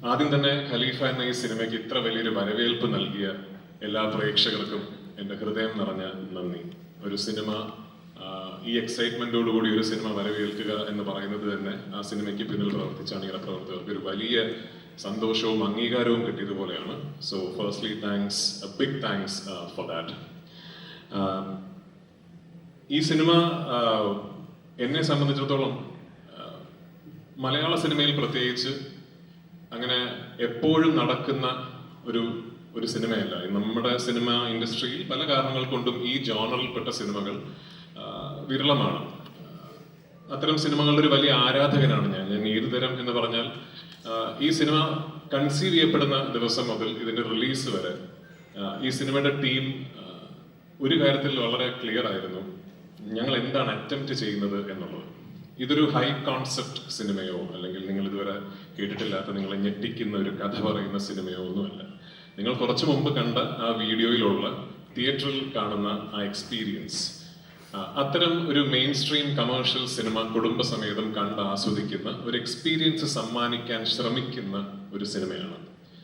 ആദ്യം തന്നെ ഖലീഫ എന്ന ഈ സിനിമയ്ക്ക് ഇത്ര വലിയൊരു വരവേൽപ്പ് നൽകിയ എല്ലാ പ്രേക്ഷകർക്കും എൻ്റെ ഹൃദയം നിറഞ്ഞ നന്ദി. ഒരു സിനിമ ഈ എക്സൈറ്റ്മെന്റോടുകൂടി ഒരു സിനിമ വരവേൽക്കുക എന്ന് പറയുന്നത് തന്നെ ആ സിനിമയ്ക്ക് പിന്നിൽ പ്രവർത്തിച്ച അണിയറ പ്രവർത്തകർക്ക് ഒരു വലിയ സന്തോഷവും അംഗീകാരവും കിട്ടിയതുപോലെയാണ്. So firstly thanks, big thanks for that. ഈ സിനിമ എന്നെ സംബന്ധിച്ചിടത്തോളം മലയാള സിനിമയിൽ പ്രത്യേകിച്ച് അങ്ങനെ എപ്പോഴും നടക്കുന്ന ഒരു സിനിമയല്ല. നമ്മുടെ സിനിമ ഇൻഡസ്ട്രിയിൽ പല കാരണങ്ങൾ കൊണ്ടും ഈ ജോണറിൽപ്പെട്ട സിനിമകൾ വിരളമാണ്. അത്തരം സിനിമകളുടെ ഒരു വലിയ ആരാധകനാണ് ഞാൻ ഏതുതരം എന്ന് പറഞ്ഞാൽ ഈ സിനിമ കൺസീവ് ചെയ്യപ്പെടുന്ന ദിവസം മുതൽ ഇതിന്റെ റിലീസ് വരെ ഈ സിനിമയുടെ ടീം ഒരു കാര്യത്തിൽ വളരെ ക്ലിയർ ആയിരുന്നു, ഞങ്ങൾ എന്താണ് അറ്റംപ്റ്റ് ചെയ്യുന്നത് എന്നുള്ളത്. ഇതൊരു ഹൈ കോൺസെപ്റ്റ് സിനിമയോ അല്ലെങ്കിൽ നിങ്ങൾ ഇതുവരെ കേട്ടിട്ടില്ലാത്ത നിങ്ങളെ ഞെട്ടിക്കുന്ന ഒരു കഥ പറയുന്ന സിനിമയോ ഒന്നുമല്ല. നിങ്ങൾ കുറച്ചു മുമ്പ് കണ്ട ആ വീഡിയോയിലുള്ള തിയേറ്ററിൽ കാണുന്ന ആ എക്സ്പീരിയൻസ്, അത്തരം ഒരു മെയിൻ സ്ട്രീം കമേഴ്ഷ്യൽ സിനിമ കുടുംബസമേതം കണ്ട് ആസ്വദിക്കുന്ന ഒരു എക്സ്പീരിയൻസ് സമ്മാനിക്കാൻ ശ്രമിക്കുന്ന ഒരു സിനിമയാണ്.